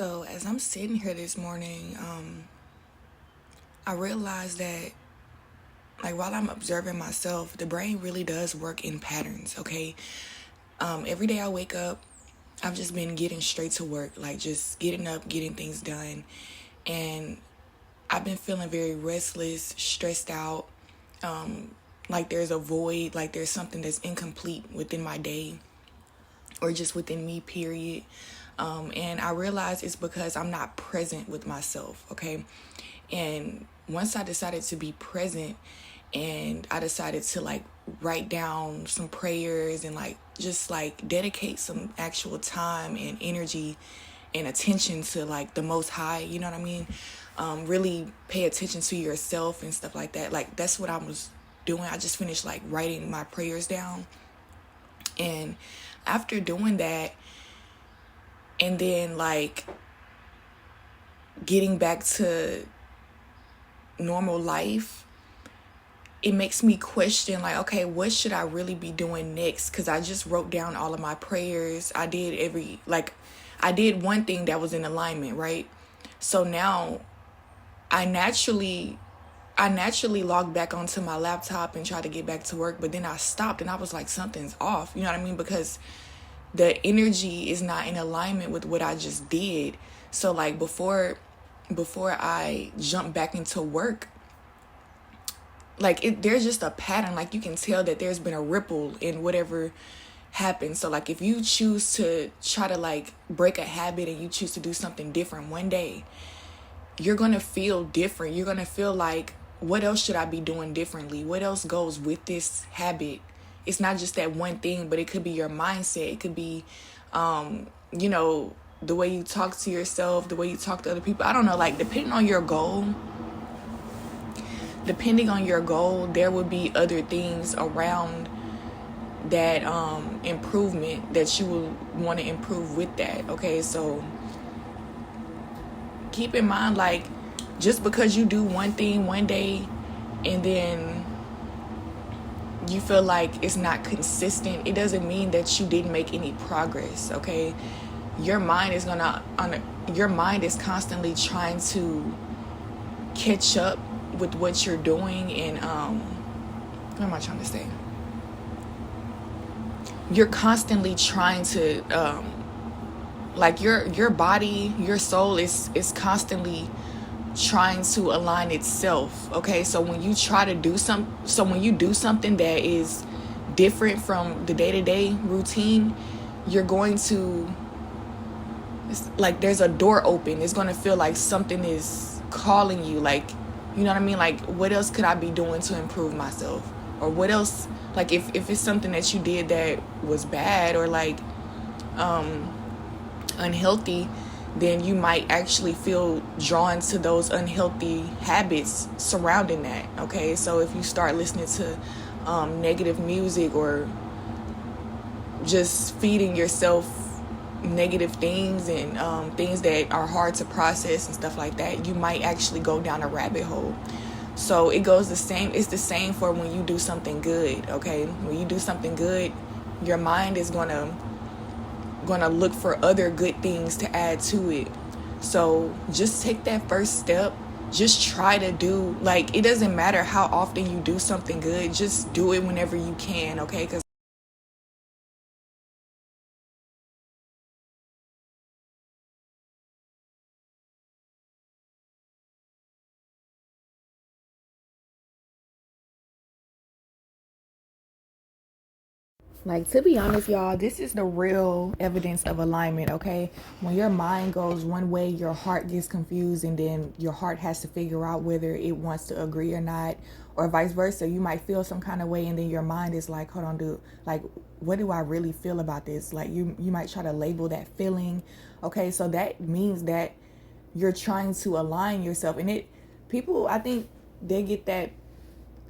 So as I'm sitting here this morning, I realized that like while I'm observing myself, the brain really does work in patterns. Okay, every day I wake up, I've just been getting straight to work, like just getting up, getting things done, and I've been feeling very restless, stressed out, like there's a void, like there's something that's incomplete within my day or just within me, period. And I realize it's because I'm not present with myself, okay? And once I decided to be present and I decided to like write down some prayers and like just like dedicate some actual time and energy and attention to like the most high, you know what I mean? Really pay attention to yourself and stuff like that. Like that's what I was doing. I just finished like writing my prayers down. And after doing that, and then like getting back to normal life, it makes me question like, okay, what should I really be doing next? Because I just wrote down all of my prayers. I did one thing that was in alignment, right? So now I naturally logged back onto my laptop and tried to get back to work, but then I stopped and I was like, something's off, you know what I mean? Because the energy is not in alignment with what I just did. So like before I jump back into work, like there's just a pattern. Like you can tell that there's been a ripple in whatever happened. So like if you choose to try to like break a habit and you choose to do something different one day, you're going to feel different. You're going to feel like, what else should I be doing differently? What else goes with this habit? It's not just that one thing, but it could be your mindset. It could be, the way you talk to yourself, the way you talk to other people. I don't know, like depending on your goal, there would be other things around that improvement that you would want to improve with that. Okay, so keep in mind, like, just because you do one thing one day and then you feel like it's not consistent, it doesn't mean that you didn't make any progress. Okay, your mind is constantly trying to catch up with what you're doing. And what am I trying to say? You're constantly trying to like your body, your soul is constantly trying to align itself. Okay, so when you do something that is different from the day-to-day routine, you're going to, it's like there's a door open. It's going to feel like something is calling you, like, you know what I mean? Like, what else could I be doing to improve myself? Or what else, like if it's something that you did that was bad or like unhealthy, then you might actually feel drawn to those unhealthy habits surrounding that. Okay, so if you start listening to negative music or just feeding yourself negative things and things that are hard to process and stuff like that, you might actually go down a rabbit hole. So it's the same for when you do something good. Okay, when you do something good, your mind is gonna look for other good things to add to it. So just take that first step. Just try to do, like, it doesn't matter how often you do something good, just do it whenever you can. Okay, because like, to be honest, y'all, this is the real evidence of alignment, okay? When your mind goes one way, your heart gets confused, and then your heart has to figure out whether it wants to agree or not, or vice versa. You might feel some kind of way, and then your mind is like, hold on, dude, like, what do I really feel about this? Like, you might try to label that feeling, okay? So that means that you're trying to align yourself. And people, I think they get that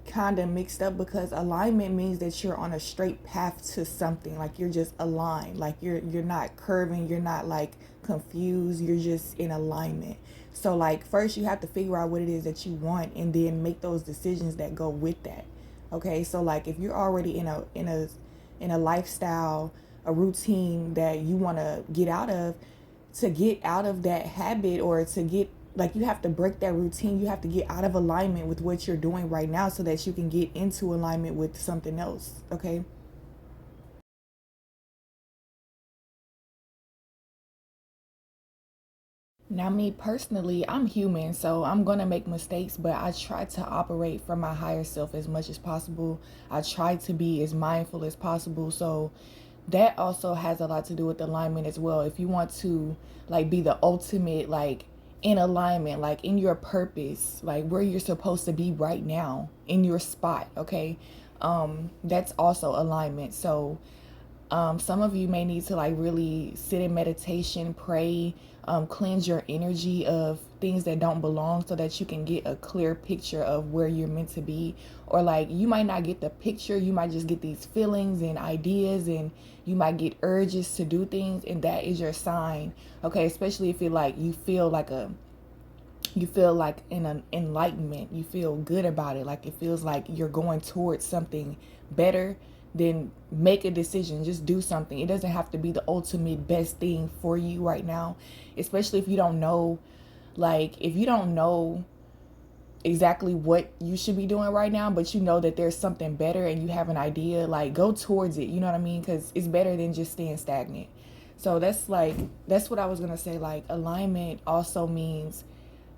kind of mixed up, because alignment means that you're on a straight path to something. Like you're just aligned, like you're not curving, you're not like confused, you're just in alignment. So like first you have to figure out what it is that you want and then make those decisions that go with that. Okay, so like if you're already in a lifestyle, a routine that you want to get out of, to get out of that habit, or to get, like, you have to break that routine. You have to get out of alignment with what you're doing right now so that you can get into alignment with something else, okay? Now, me personally, I'm human, so I'm gonna make mistakes, but I try to operate from my higher self as much as possible. I try to be as mindful as possible. So that also has a lot to do with alignment as well. If you want to, like, be the ultimate, like, in alignment, like in your purpose, like where you're supposed to be right now in your spot, okay? That's also alignment. So some of you may need to, like, really sit in meditation, pray, cleanse your energy of things that don't belong so that you can get a clear picture of where you're meant to be. Or, like, you might not get the picture, you might just get these feelings and ideas, and you might get urges to do things, and that is your sign, okay? Especially if you feel like in an enlightenment, you feel good about it, like it feels like you're going towards something better. Then make a decision, just do something. It doesn't have to be the ultimate best thing for you right now, especially if you don't know, like, if you don't know exactly what you should be doing right now, but you know that there's something better and you have an idea, like, go towards it, you know what I mean? Because it's better than just staying stagnant. So that's what I was gonna say. Like, alignment also means,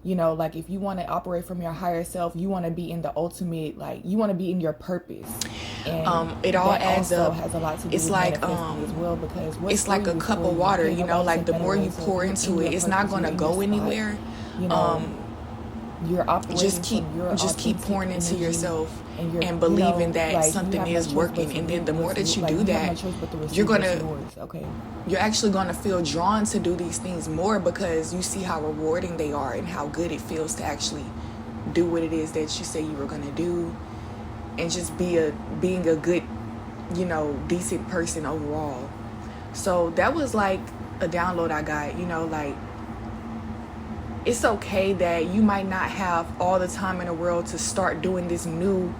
like, if you want to operate from your higher self, you want to be in the ultimate, like, you want to be in your purpose. And it all adds also up. has a lot to do It's with like manifesting as well, because it's like a cup of water, like the more you pour into it, it's not going to go anywhere. You're operating just keep pouring into yourself and believing that like, something is working, and then the more that you do that, you're actually gonna feel drawn to do these things more, because you see how rewarding they are and how good it feels to actually do what it is that you say you were gonna do, and just being a good, decent person overall. So that was like a download I got, like, it's okay that you might not have all the time in the world to start doing this new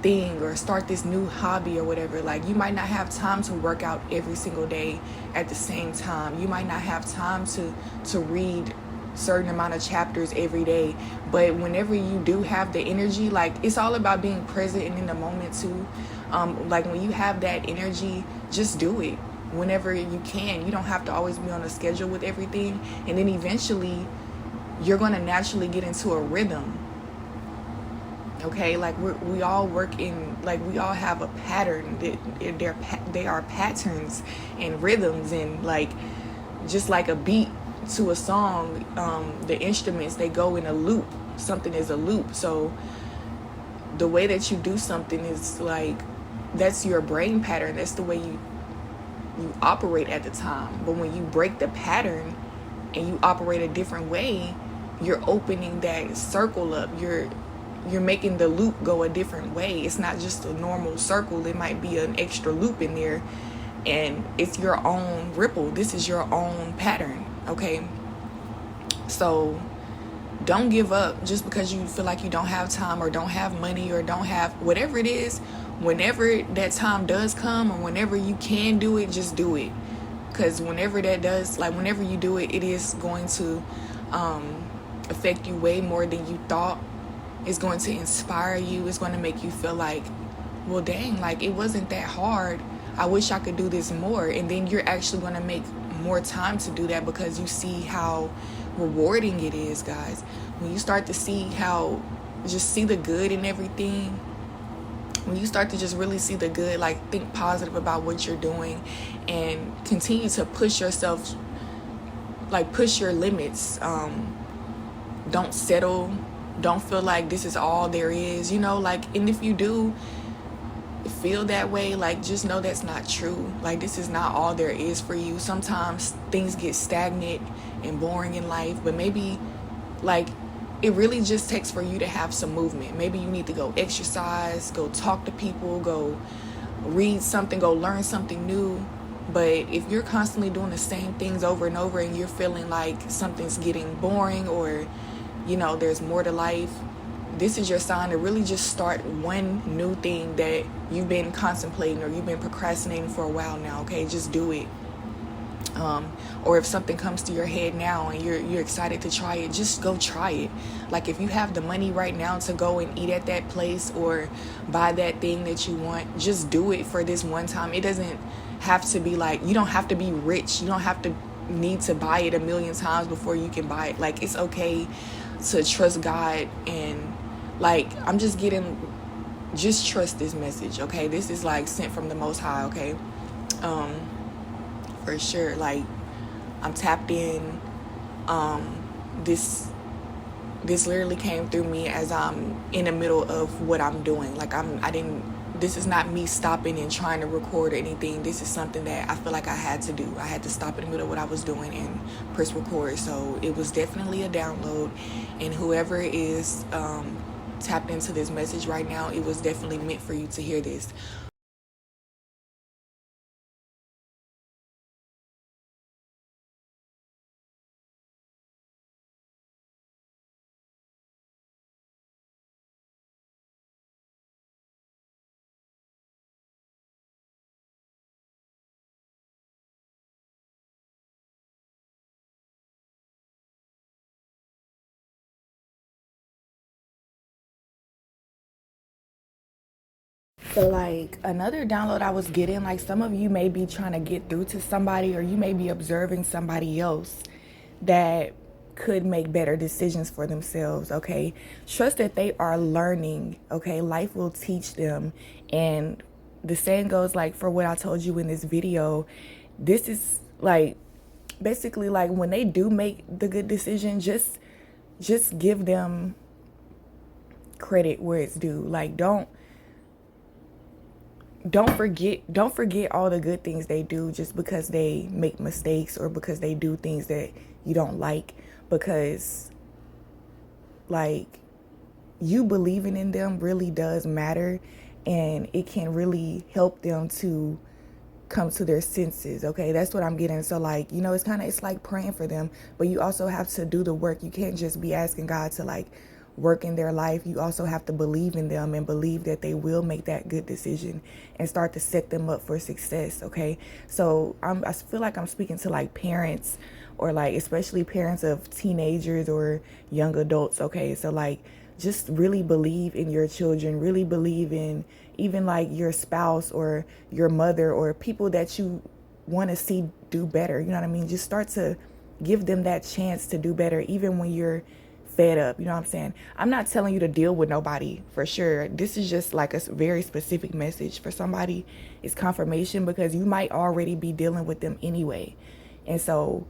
thing or start this new hobby or whatever. Like, you might not have time to work out every single day at the same time. You might not have time to read certain amount of chapters every day. But whenever you do have the energy, like, it's all about being present and in the moment too. Like, when you have that energy, just do it whenever you can. You don't have to always be on a schedule with everything. And then eventually you're going to naturally get into a rhythm, okay? Like, we all work in, like, we all have a pattern. They are patterns and rhythms, and, like, just like a beat to a song, the instruments, they go in a loop. Something is a loop. So the way that you do something is, like, that's your brain pattern. That's the way you operate at the time. But when you break the pattern and you operate a different way, you're opening that circle up. You're making the loop go a different way. It's not just a normal circle. It might be an extra loop in there, and it's your own ripple. This is your own pattern, okay? So don't give up just because you feel like you don't have time or don't have money or don't have whatever it is. Whenever that time does come, or whenever you can do it, just do it. Because whenever you do it, it is going to affect you way more than you thought. It's going to inspire you. It's going to make you feel like, well, dang, like, it wasn't that hard. I wish I could do this more. And then you're actually going to make more time to do that, because you see how rewarding it is, guys. When you start to see the good in everything, when you start to just really see the good, like, think positive about what you're doing and continue to push yourself, like, push your limits. Don't settle. Don't feel like this is all there is, like, and if you do feel that way, like, just know that's not true. Like, this is not all there is for you. Sometimes things get stagnant and boring in life, but maybe, like, it really just takes for you to have some movement. Maybe you need to go exercise, go talk to people, go read something, go learn something new. But if you're constantly doing the same things over and over, and you're feeling like something's getting boring, or there's more to life, this is your sign to really just start one new thing that you've been contemplating or you've been procrastinating for a while now, okay? Just do it. Or if something comes to your head now and you're excited to try it, just go try it. Like if you have the money right now to go and eat at that place or buy that thing that you want, just do it for this one time. It doesn't have to be like, you don't have to be rich. You don't have to need to buy it a million times before you can buy it. Like it's okay to trust God. And like I'm just getting, just trust this message, okay? This is like sent from the Most High, okay? For sure. Like I'm tapped in. This literally came through me as I'm in the middle of what I'm doing. Like this is not me stopping and trying to record or anything. This is something that I feel like I had to do. I had to stop in the middle of what I was doing and press record. So it was definitely a download. And whoever is tapped into this message right now, it was definitely meant for you to hear this. So like another download I was getting, like some of you may be trying to get through to somebody, or you may be observing somebody else that could make better decisions for themselves, okay? Trust that they are learning, okay? Life will teach them. And the saying goes, like, for what I told you in this video, this is like basically like when they do make the good decision, just give them credit where it's due. Like don't forget all the good things they do just because they make mistakes or because they do things that you don't like, because like you believing in them really does matter, and it can really help them to come to their senses, okay? That's what I'm getting. So like, you know, it's like praying for them, but you also have to do the work. You can't just be asking God to like work in their life. You also have to believe in them and believe that they will make that good decision and start to set them up for success, okay? So I feel like I'm speaking to like parents, or like especially parents of teenagers or young adults, okay? So like just really believe in your children, really believe in even like your spouse or your mother or people that you want to see do better. You know what I mean? Just start to give them that chance to do better, even when you're fed up. You know what I'm saying? I'm not telling you to deal with nobody, for sure. This is just like a very specific message for somebody. It's confirmation because you might already be dealing with them anyway. And so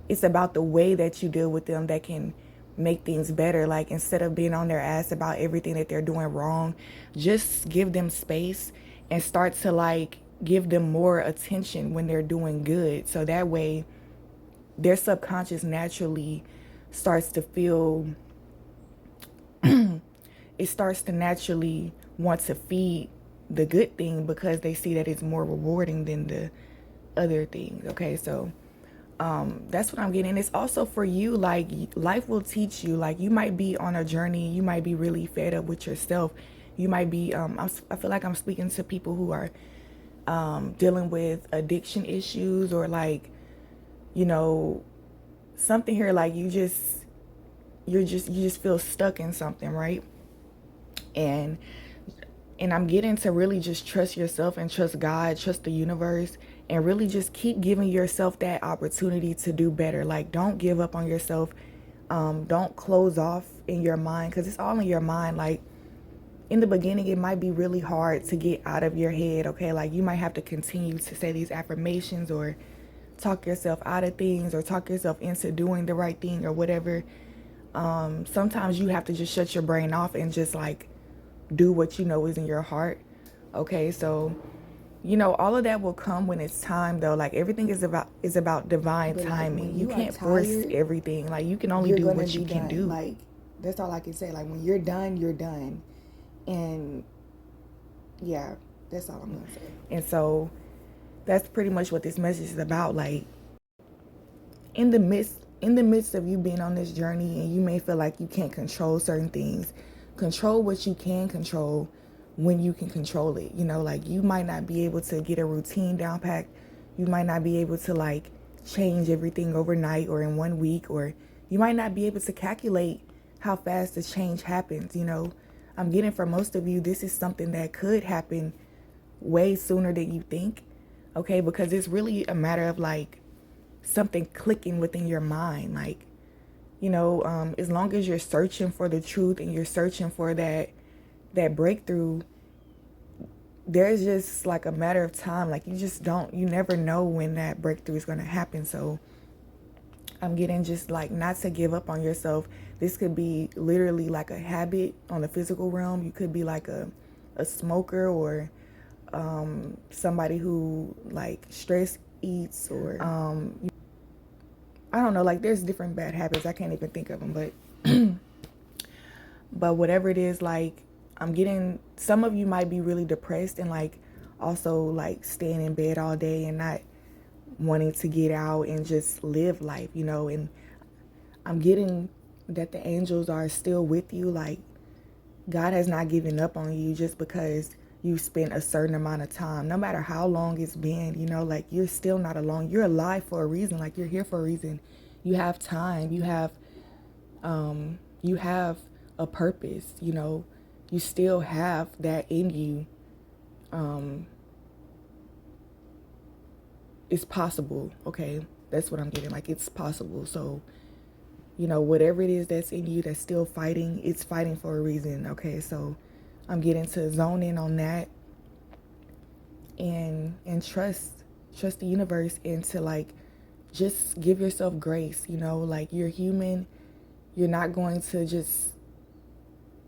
it's about the way that you deal with them that can make things better. Like instead of being on their ass about everything that they're doing wrong, just give them space and start to like give them more attention when they're doing good. So that way their subconscious naturally starts to feel it starts to naturally want to feed the good thing because they see that it's more rewarding than the other things. Okay, so that's what I'm getting. It's also for you, like life will teach you. Like you might be on a journey, you might be really fed up with yourself. You might be I feel like I'm speaking to people who are dealing with addiction issues, or like, you know, something here, like you just feel stuck in something, right? And I'm getting to really just trust yourself and trust God, trust the universe, and really just keep giving yourself that opportunity to do better. Like, don't give up on yourself. Don't close off in your mind, because it's all in your mind. Like, in the beginning, it might be really hard to get out of your head, okay? Like, you might have to continue to say these affirmations or talk yourself out of things or talk yourself into doing the right thing or whatever. Sometimes you have to just shut your brain off and just like do what you know is in your heart. Okay, so you know all of that will come when it's time, though. Like everything is about divine timing. You can't force everything. Like you can only do what you can do. Like that's all I can say. Like when you're done, you're done. And yeah, that's all I'm gonna say. And so that's pretty much what this message is about. Like in the midst of you being on this journey, and you may feel like you can't control certain things, control what you can control when you can control it. You know, like you might not be able to get a routine down packed. You might not be able to like change everything overnight or in 1 week, or you might not be able to calculate how fast the change happens. I'm getting, for most of you, this is something that could happen way sooner than you think, okay? Because it's really a matter of like something clicking within your mind. Like, as long as you're searching for the truth and you're searching for that breakthrough, there's just like a matter of time. Like, you never know when that breakthrough is going to happen. So I'm getting just like not to give up on yourself. This could be literally like a habit on the physical realm. You could be like a smoker, or somebody who like stress eats, or I don't know, like there's different bad habits. I can't even think of them, but whatever it is, like I'm getting, some of you might be really depressed and like also like staying in bed all day and not wanting to get out and just live life, and I'm getting that the angels are still with you. Like, God has not given up on you just because you spent a certain amount of time, no matter how long it's been, like you're still not alone. You're alive for a reason. Like, you're here for a reason. You have time. You have a purpose, you still have that in you. It's possible. Okay. That's what I'm getting. Like, it's possible. So, whatever it is that's in you that's still fighting, it's fighting for a reason. Okay. So I'm getting to zone in on that and trust the universe, and to like just give yourself grace. Like, you're human. You're not going to just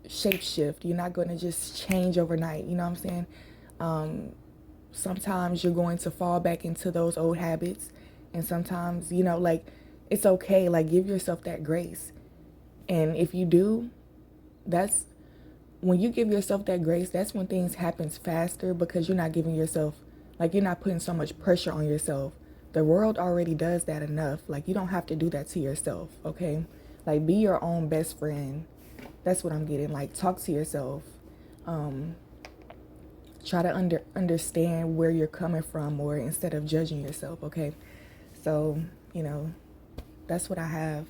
shapeshift. You're not going to just change overnight. You know what I'm saying? Sometimes you're going to fall back into those old habits, and sometimes, like, it's okay. Like, give yourself that grace. And if you do, that's when you give yourself that grace, that's when things happen faster, because you're not giving yourself, like, you're not putting so much pressure on yourself. The world already does that enough. Like, you don't have to do that to yourself. Okay. Like, be your own best friend. That's what I'm getting. Like, talk to yourself. Try to understand where you're coming from, or instead of judging yourself. Okay. So, that's what I have.